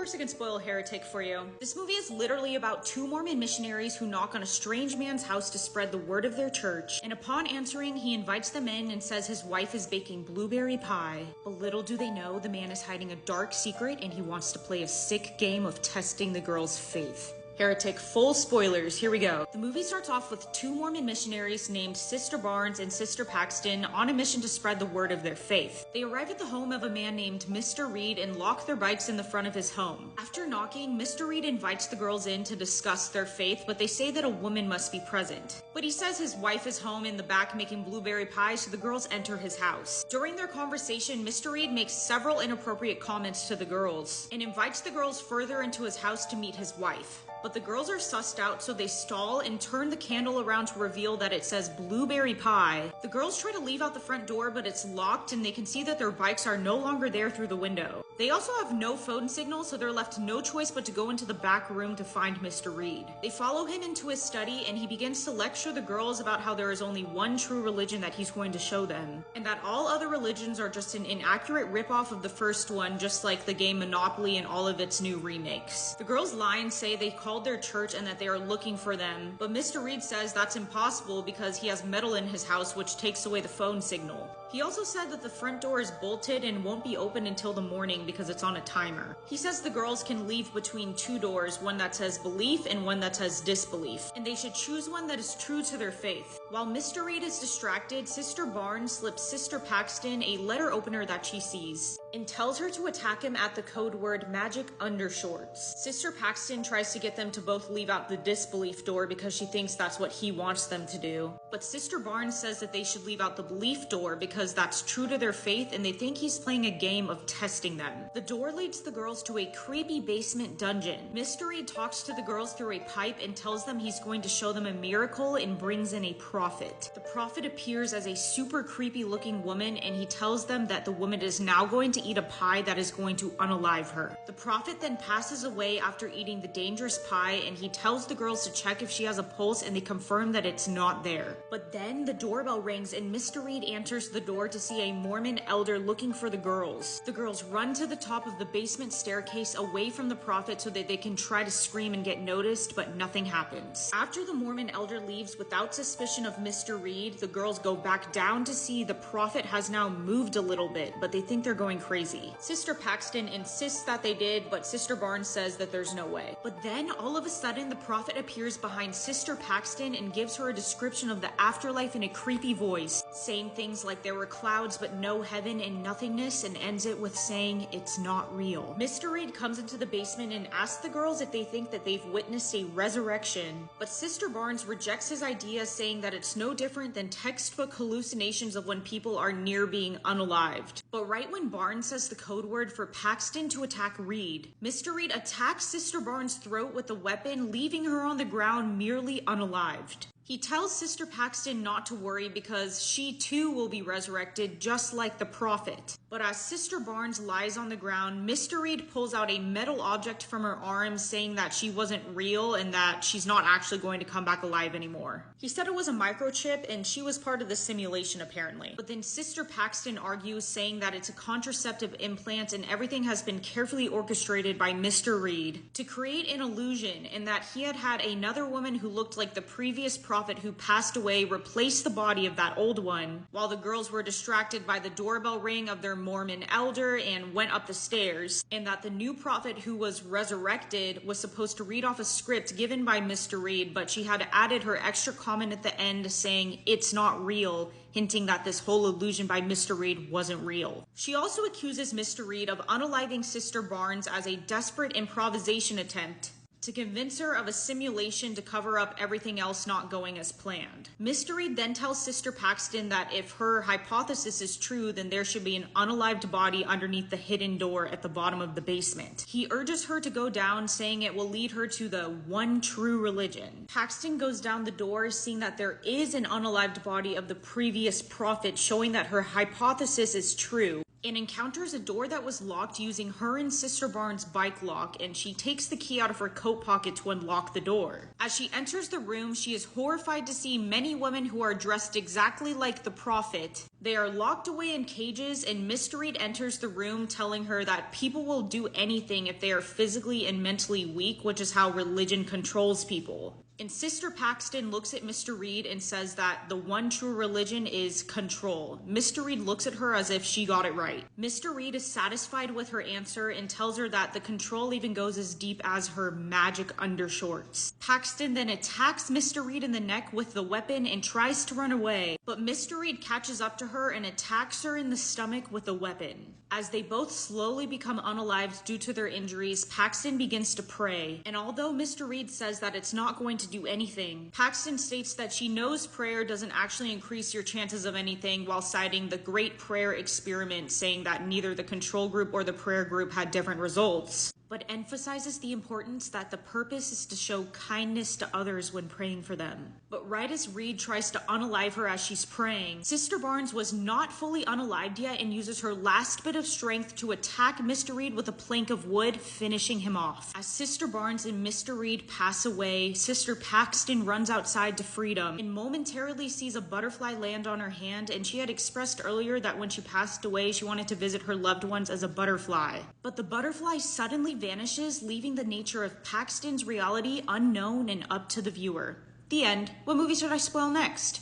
course I can spoil Heretic for you. This movie is literally about two Mormon missionaries who knock on a strange man's house to spread the word of their church, and upon answering, he invites them in and says his wife is baking blueberry pie. But little do they know, the man is hiding a dark secret and he wants to play a sick game of testing the girl's faith. Heretic, full spoilers, here we go. The movie starts off with two Mormon missionaries named Sister Barnes and Sister Paxton on a mission to spread the word of their faith. They arrive at the home of a man named Mr. Reed and lock their bikes in the front of his home. After knocking, Mr. Reed invites the girls in to discuss their faith, but they say that a woman must be present. But he says his wife is home in the back making blueberry pie, so the girls enter his house. During their conversation, Mr. Reed makes several inappropriate comments to the girls and invites the girls further into his house to meet his wife. But the girls are sussed out, so they stall and turn the candle around to reveal that it says blueberry pie. The girls try to leave out the front door, but it's locked and they can see that their bikes are no longer there through the window. They also have no phone signal, so they're left no choice but to go into the back room to find Mr. Reed. They follow him into his study and he begins to lecture the girls about how there is only one true religion that he's going to show them, and that all other religions are just an inaccurate ripoff of the first one, just like the game Monopoly and all of its new remakes. The girls lie and say they called their church and that they are looking for them, but Mr. Reed says that's impossible because he has metal in his house which takes away the phone signal. He also said that the front door is bolted and won't be open until the morning because it's on a timer. He says the girls can leave between two doors, one that says belief and one that says disbelief, and they should choose one that is true to their faith. While Mr. Reed is distracted, Sister Barnes slips Sister Paxton a letter opener that she sees and tells her to attack him at the code word magic undershorts. Sister Paxton tries to get them to both leave out the disbelief door because she thinks that's what he wants them to do. But Sister Barnes says that they should leave out the belief door because that's true to their faith and they think he's playing a game of testing them. The door leads the girls to a creepy basement dungeon. Mr. Reed talks to the girls through a pipe and tells them he's going to show them a miracle and brings in a prophet. The prophet appears as a super creepy looking woman and he tells them that the woman is now going to eat a pie that is going to unalive her. The prophet then passes away after eating the dangerous pie and he tells the girls to check if she has a pulse and they confirm that it's not there. But then the doorbell rings and Mr. Reed answers the door to see a Mormon elder looking for the girls. The girls run to the top of the basement staircase away from the prophet so that they can try to scream and get noticed, but nothing happens. After the Mormon elder leaves without suspicion of Mr. Reed, the girls go back down to see the prophet has now moved a little bit, but they think they're going crazy. Sister Paxton insists that they did, but Sister Barnes says that there's no way. But then all of a sudden the prophet appears behind Sister Paxton and gives her a description of the afterlife in a creepy voice, saying things like there were clouds but no heaven and nothingness, and ends it with saying it's not real. Mr. Reed comes into the basement and asks the girls if they think that they've witnessed a resurrection, but Sister Barnes rejects his idea, saying that it's no different than textbook hallucinations of when people are near being unalived. But right when Barnes says the code word for Paxton to attack Reed, Mr. Reed attacks Sister Barnes' throat with a weapon, leaving her on the ground merely unalived. He tells Sister Paxton not to worry because she too will be resurrected just like the prophet. But as Sister Barnes lies on the ground, Mr. Reed pulls out a metal object from her arm, saying that she wasn't real and that she's not actually going to come back alive anymore. He said it was a microchip and she was part of the simulation apparently. But then Sister Paxton argues, saying that it's a contraceptive implant and everything has been carefully orchestrated by Mr. Reed to create an illusion, and that he had another woman who looked like the previous prophet who passed away replace the body of that old one, while the girls were distracted by the doorbell ring of their Mormon elder and went up the stairs, and that the new prophet who was resurrected was supposed to read off a script given by Mr. Reed, but she had added her extra comment at the end saying it's not real, hinting that this whole illusion by Mr. Reed wasn't real. She also accuses Mr. Reed of unaliving Sister Barnes as a desperate improvisation attempt to convince her of a simulation to cover up everything else not going as planned. Mr. Reed then tells Sister Paxton that if her hypothesis is true, then there should be an unalived body underneath the hidden door at the bottom of the basement. He urges her to go down, saying it will lead her to the one true religion. Paxton goes down the door, seeing that there is an unalived body of the previous prophet, showing that her hypothesis is true, and encounters a door that was locked using her and Sister Barnes' bike lock, and she takes the key out of her coat pocket to unlock the door. As she enters the room, she is horrified to see many women who are dressed exactly like the prophet They are locked away in cages, and Mr. Reed enters the room telling her that people will do anything if they are physically and mentally weak, which is how religion controls people. And Sister Paxton looks at Mr. Reed and says that the one true religion is control. Mr. Reed looks at her as if she got it right. Mr. Reed is satisfied with her answer and tells her that the control even goes as deep as her magic undershorts. Paxton then attacks Mr. Reed in the neck with the weapon and tries to run away, but Mr. Reed catches up to her and attacks her in the stomach with the weapon. As they both slowly become unalived due to their injuries, Paxton begins to pray, and although Mr. Reed says that it's not going to do anything, Paxton states that she knows prayer doesn't actually increase your chances of anything, while citing the Great Prayer Experiment, saying that neither the control group or the prayer group had different results, but emphasizes the importance that the purpose is to show kindness to others when praying for them. But right as Reed tries to unalive her as she's praying, Sister Barnes was not fully unalived yet and uses her last bit of strength to attack Mr. Reed with a plank of wood, finishing him off. As Sister Barnes and Mr. Reed pass away, Sister Paxton runs outside to freedom and momentarily sees a butterfly land on her hand, and she had expressed earlier that when she passed away, she wanted to visit her loved ones as a butterfly. But the butterfly suddenly vanishes, leaving the nature of Paxton's reality unknown and up to the viewer. The end. What movie should I spoil next?